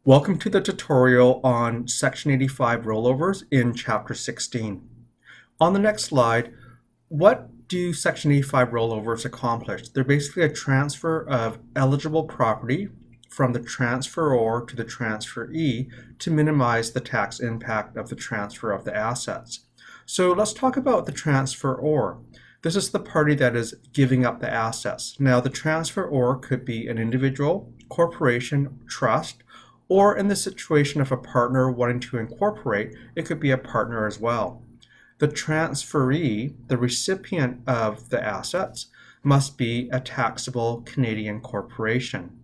Welcome to the tutorial on Section 85 rollovers in Chapter 16. On the next slide, what do Section 85 rollovers accomplish? They're basically a transfer of eligible property from the transferor to the transferee to minimize the tax impact of the transfer of the assets. So let's talk about the transferor. This is the party that is giving up the assets. Now, the transferor could be an individual, corporation, trust, or in the situation of a partner wanting to incorporate, it could be a partner as well. The transferee, the recipient of the assets, must be a taxable Canadian corporation.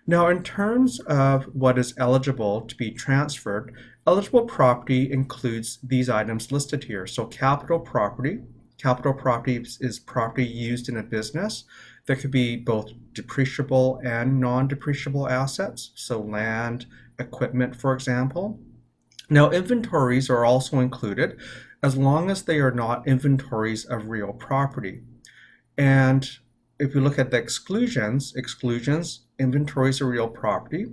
Now, in terms of what is eligible to be transferred, eligible property includes these items listed here. So capital property. Capital property is property used in a business that could be both depreciable and non-depreciable assets, so land, equipment, for example. Now, inventories are also included as long as they are not inventories of real property. And if we look at the exclusions, inventories of real property.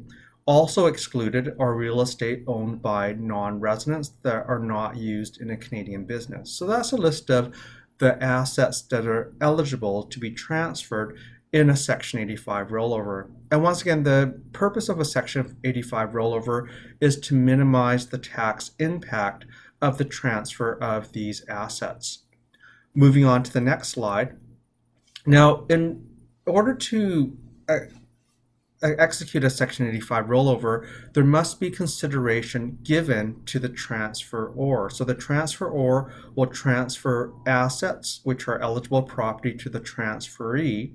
Also excluded are real estate owned by non-residents that are not used in a Canadian business. So that's a list of the assets that are eligible to be transferred in a Section 85 rollover. And once again, the purpose of a Section 85 rollover is to minimize the tax impact of the transfer of these assets. Moving on to the next slide. Now, in order to execute a Section 85 rollover, there must be consideration given to the transferor. So the transferor will transfer assets which are eligible property to the transferee,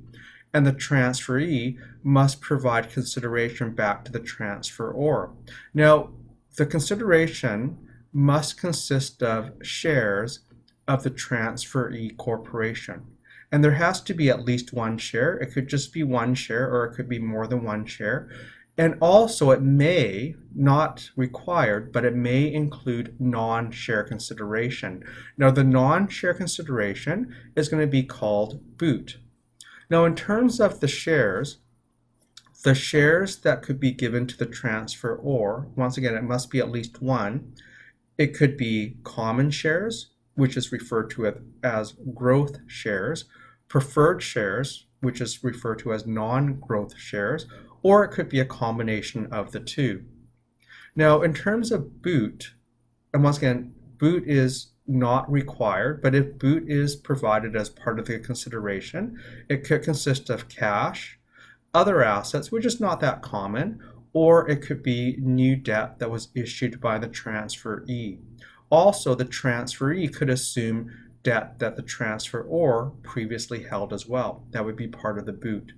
and the transferee must provide consideration back to the transferor. Now, the consideration must consist of shares of the transferee corporation. And there has to be at least one share. It could just be one share, or it could be more than one share. And also it may, not required, but it may include non-share consideration. Now, the non-share consideration is going to be called boot. Now, in terms of the shares that could be given to the transferor, once again, it must be at least one. It could be common shares, which is referred to as growth shares, preferred shares, which is referred to as non-growth shares, or it could be a combination of the two. Now, in terms of boot, and once again, boot is not required, but if boot is provided as part of the consideration, it could consist of cash, other assets, which is not that common, or it could be new debt that was issued by the transferee. Also, the transferee could assume debt that the transferor previously held as well. That would be part of the boot.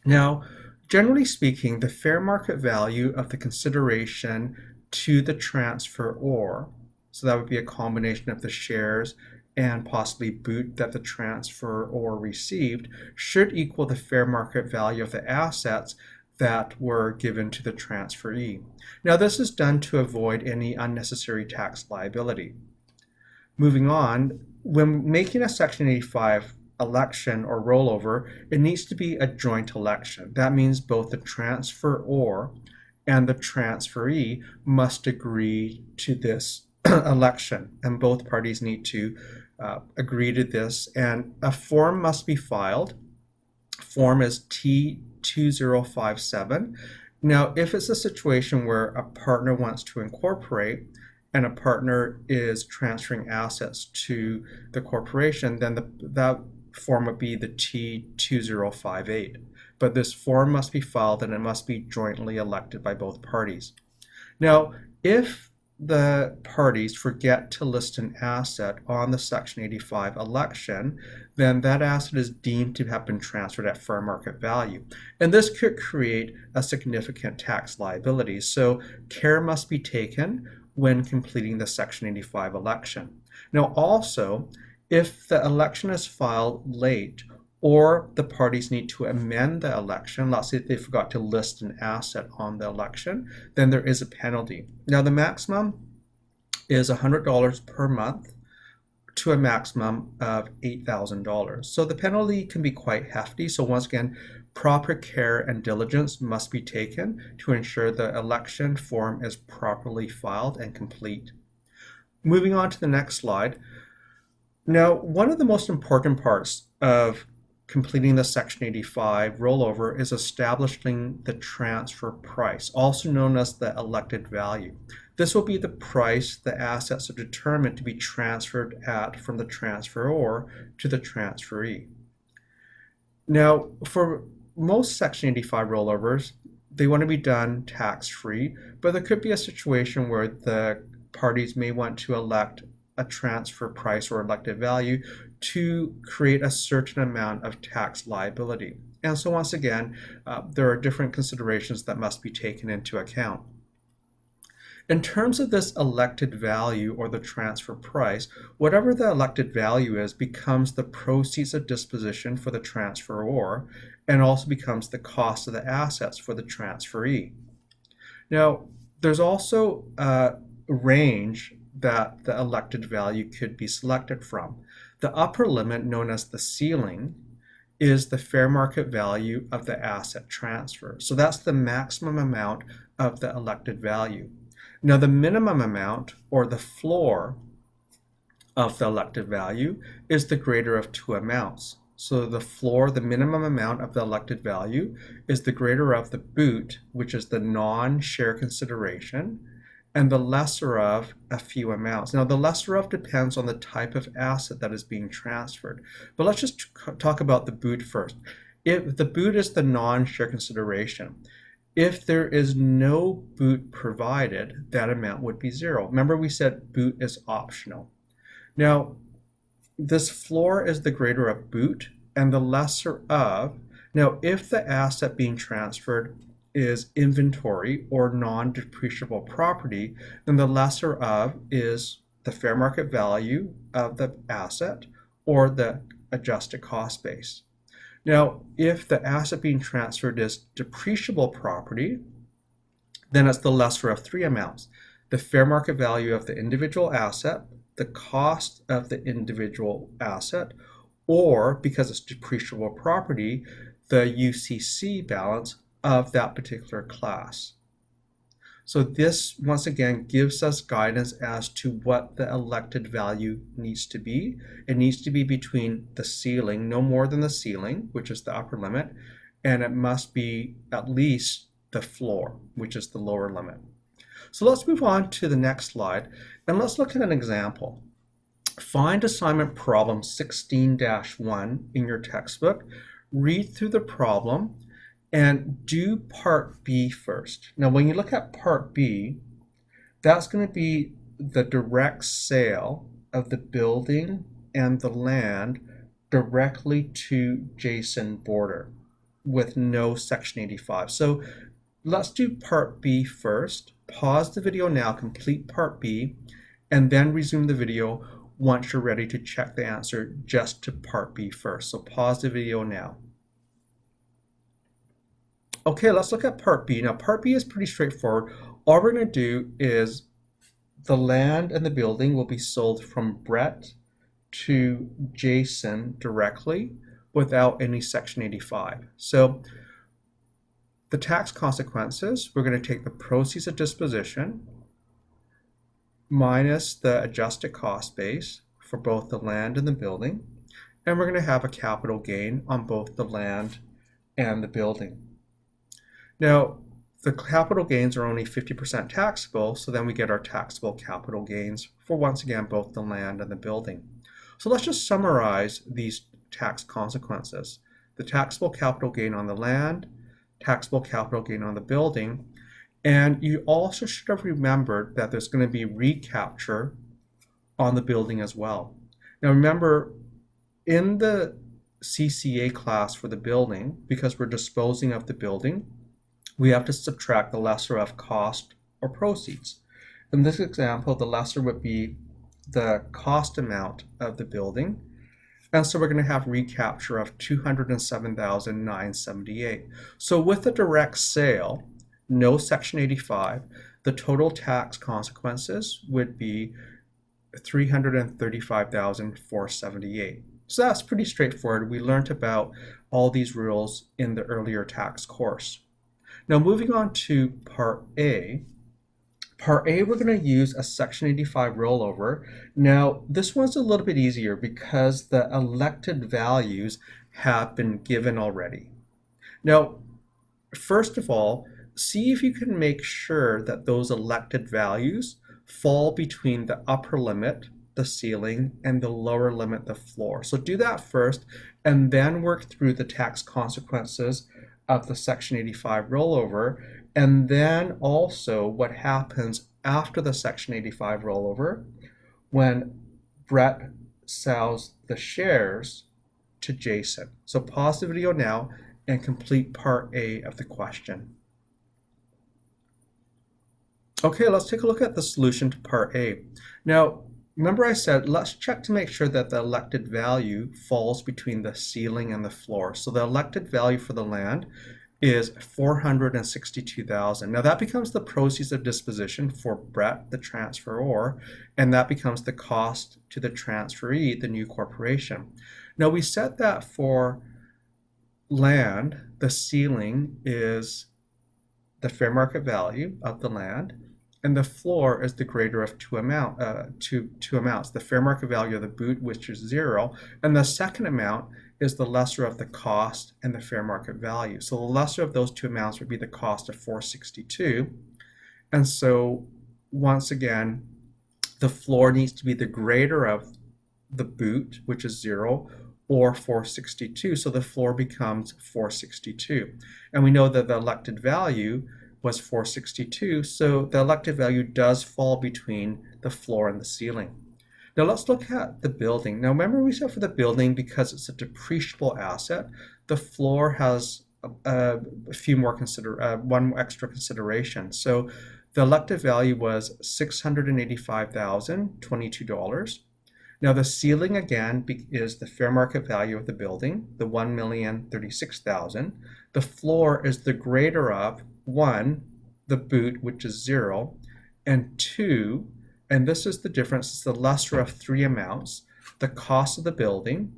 Now, generally speaking, the fair market value of the consideration to the transferor, so that would be a combination of the shares and possibly boot that the transferor received, should equal the fair market value of the assets that were given to the transferee. Now, this is done to avoid any unnecessary tax liability. Moving on, when making a Section 85 election or rollover, it needs to be a joint election. That means both the transferor and the transferee must agree to this election, and both parties need to agree to this, and a form must be filed. Form is T2057. Now, if it's a situation where a partner wants to incorporate and a partner is transferring assets to the corporation, then that form would be the T2058. But this form must be filed and it must be jointly elected by both parties. Now, if the parties forget to list an asset on the Section 85 election, then that asset is deemed to have been transferred at fair market value. And this could create a significant tax liability. So care must be taken when completing the Section 85 election. Now, also, if the election is filed late or the parties need to amend the election, let's say they forgot to list an asset on the election, then there is a penalty. Now, the maximum is $100 per month to a maximum of $8,000. So the penalty can be quite hefty. So once again, Proper care and diligence must be taken to ensure the election form is properly filed and complete. Moving on to the next slide. Now, one of the most important parts of completing the Section 85 rollover is establishing the transfer price, also known as the elected value. This will be the price the assets are determined to be transferred at from the transferor to the transferee. Now, for most Section 85 rollovers, they want to be done tax-free, but there could be a situation where the parties may want to elect a transfer price or elected value to create a certain amount of tax liability. And so once again, there are different considerations that must be taken into account. In terms of this elected value or the transfer price, whatever the elected value is becomes the proceeds of disposition for the transferor and also becomes the cost of the assets for the transferee. Now, there's also a range that the elected value could be selected from. The upper limit, known as the ceiling, is the fair market value of the asset transfer. So that's the maximum amount of the elected value. Now, the minimum amount, or the floor, of the elected value is the greater of two amounts. So the floor, the minimum amount of the elected value, is the greater of the boot, which is the non-share consideration, and the lesser of a few amounts. Now, the lesser of depends on the type of asset that is being transferred. But let's just talk about the boot first. If the boot is the non-share consideration, if there is no boot provided, that amount would be zero. Remember, we said boot is optional. Now, this floor is the greater of boot and the lesser of. Now, if the asset being transferred is inventory or non-depreciable property, then the lesser of is the fair market value of the asset or the adjusted cost base. Now, if the asset being transferred is depreciable property, then it's the lesser of three amounts: the fair market value of the individual asset, the cost of the individual asset, or, because it's depreciable property, the UCC balance of that particular class. So this, once again, gives us guidance as to what the elected value needs to be. It needs to be between the ceiling, no more than the ceiling, which is the upper limit, and it must be at least the floor, which is the lower limit. So let's move on to the next slide, and let's look at an example. Find assignment problem 16-1 in your textbook, read through the problem, and do part B first. Now, when you look at part B, that's going to be the direct sale of the building and the land directly to Jason border with no Section 85. So let's do part B first. Pause the video now, complete part B, and then resume the video once you're ready to check the answer just to part B first. So pause the video now. Okay, let's look at part B. Now, part B is pretty straightforward. All we're going to do is the land and the building will be sold from Brett to Jason directly without any Section 85. So the tax consequences, we're going to take the proceeds of disposition minus the adjusted cost base for both the land and the building, and we're going to have a capital gain on both the land and the building. Now, the capital gains are only 50% taxable, so then we get our taxable capital gains for, once again, both the land and the building. So let's just summarize these tax consequences. The taxable capital gain on the land, taxable capital gain on the building, and you also should have remembered that there's going to be recapture on the building as well. Now remember, in the CCA class for the building, because we're disposing of the building, we have to subtract the lesser of cost or proceeds. In this example, the lesser would be the cost amount of the building, and so we're going to have recapture of $207,978. So with a direct sale, no Section 85, the total tax consequences would be $335,478. So that's pretty straightforward. We learned about all these rules in the earlier tax course. Now moving on to Part A. Part A, we're going to use a Section 85 rollover. Now, this one's a little bit easier because the elected values have been given already. Now, first of all, see if you can make sure that those elected values fall between the upper limit, the ceiling, and the lower limit, the floor. So do that first, and then work through the tax consequences of the Section 85 rollover, and then also what happens after the Section 85 rollover when Brett sells the shares to Jason. So pause the video now and complete Part A of the question. Okay, let's take a look at the solution to Part A. Now, remember I said, let's check to make sure that the elected value falls between the ceiling and the floor. So the elected value for the land is $462,000. Now that becomes the proceeds of disposition for Brett, the transferor, and that becomes the cost to the transferee, the new corporation. Now we said that for land, the ceiling is the fair market value of the land, and the floor is the greater of two amounts. The fair market value of the boot, which is 0, and the second amount is the lesser of the cost and the fair market value. So the lesser of those two amounts would be the cost of $462. And so once again, the floor needs to be the greater of the boot, which is 0, or $462. So the floor becomes $462. And we know that the elected value was $462. So the elected value does fall between the floor and the ceiling. Now let's look at the building. Now remember we said for the building, because it's a depreciable asset, the floor has a few more one extra consideration. So the elected value was $685,022. Now the ceiling again is the fair market value of the building, the $1,036,000. The floor is the greater of 1, the boot, which is 0, and 2, and this is the difference, it's the lesser of 3 amounts, the cost of the building,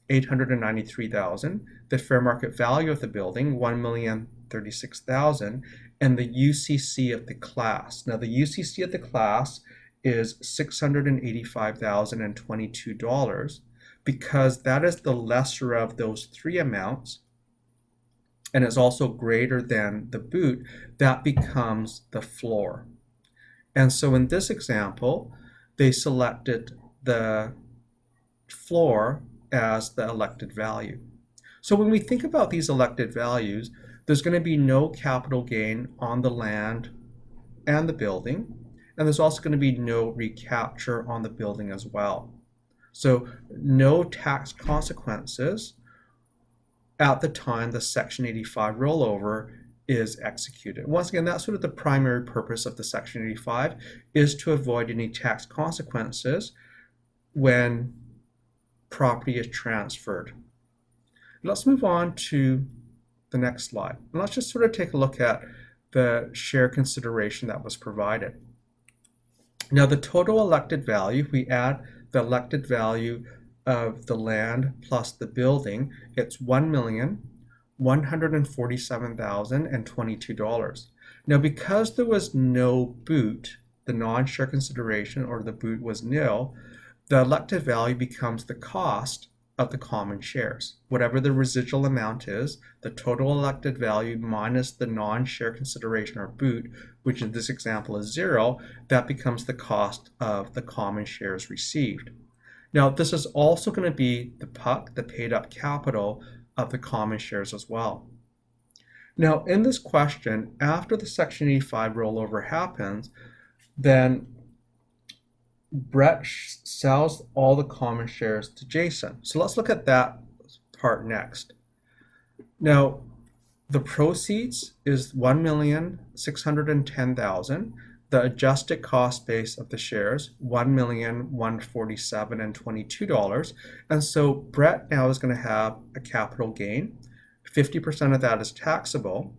$893,000, the fair market value of the building, $1,036,000, and the UCC of the class. Now the UCC of the class is $685,022 because that is the lesser of those 3 amounts, and is also greater than the boot. That becomes the floor. And so in this example, they selected the floor as the elected value. So when we think about these elected values, there's going to be no capital gain on the land and the building, and there's also going to be no recapture on the building as well. So no tax consequences at the time the Section 85 rollover is executed. Once again, that's sort of the primary purpose of the Section 85, is to avoid any tax consequences when property is transferred. Let's move on to the next slide. And let's just sort of take a look at the share consideration that was provided. Now the total elected value, we add the elected value of the land plus the building, it's $1,147,022. Now because there was no boot, the non-share consideration, or the boot was nil, the elected value becomes the cost of the common shares. Whatever the residual amount is, the total elected value minus the non-share consideration or boot, which in this example is 0, that becomes the cost of the common shares received. Now this is also going to be the PUC, the paid up capital of the common shares as well. Now in this question, after the Section 85 rollover happens, then Brett sells all the common shares to Jason. So let's look at that part next. Now the proceeds is $1,610,000. The adjusted cost base of the shares, $1,147,022. And so Brett now is going to have a capital gain. 50% of that is taxable.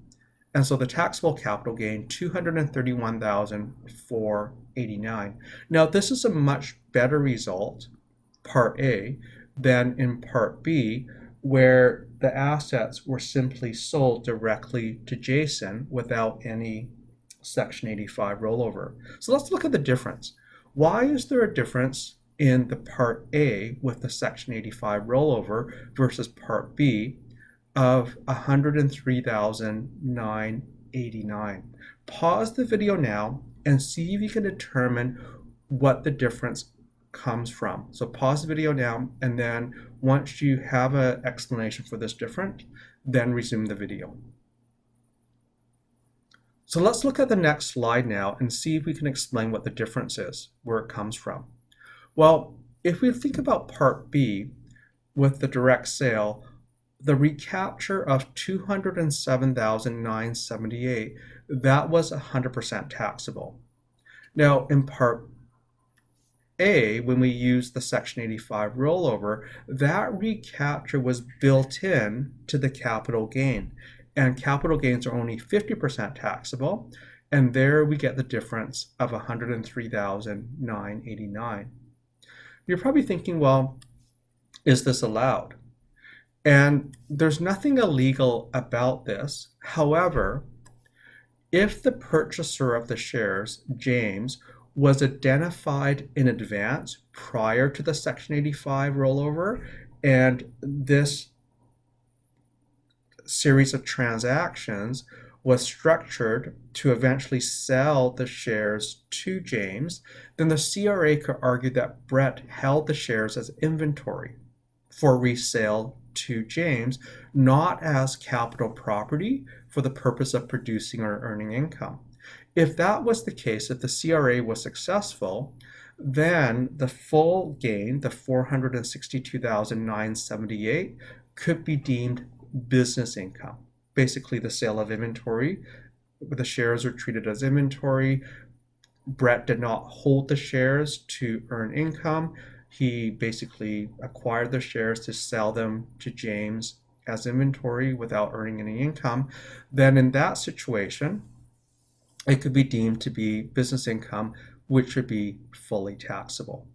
And so the taxable capital gain, $231,489. Now this is a much better result, Part A, than in Part B, where the assets were simply sold directly to Jason without any Section 85 rollover. So let's look at the difference. Why is there a difference in the Part A with the Section 85 rollover versus Part B of 103,989? Pause the video now and see if you can determine what the difference comes from. So pause the video now, and then once you have an explanation for this difference, then resume the video. So let's look at the next slide now and see if we can explain what the difference is, where it comes from. Well, if we think about Part B with the direct sale, the recapture of 207,978, that was 100% taxable. Now in Part A, when we use the Section 85 rollover, that recapture was built in to the capital gain, and capital gains are only 50% taxable, and there we get the difference of 103,989. You're probably thinking, well, is this allowed? And there's nothing illegal about this. However, if the purchaser of the shares, James, was identified in advance prior to the Section 85 rollover, and this series of transactions was structured to eventually sell the shares to James, then the CRA could argue that Brett held the shares as inventory for resale to James, not as capital property for the purpose of producing or earning income. If that was the case, if the CRA was successful, then the full gain, the 462,978, could be deemed business income. Basically, the sale of inventory. The shares are treated as inventory. Brett did not hold the shares to earn income. He basically acquired the shares to sell them to James as inventory without earning any income. Then in that situation, it could be deemed to be business income, which would be fully taxable.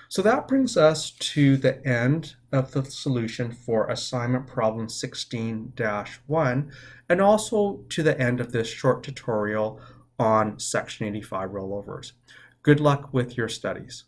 So that brings us to the end of the solution for assignment problem 16-1, and also to the end of this short tutorial on Section 85 rollovers. Good luck with your studies.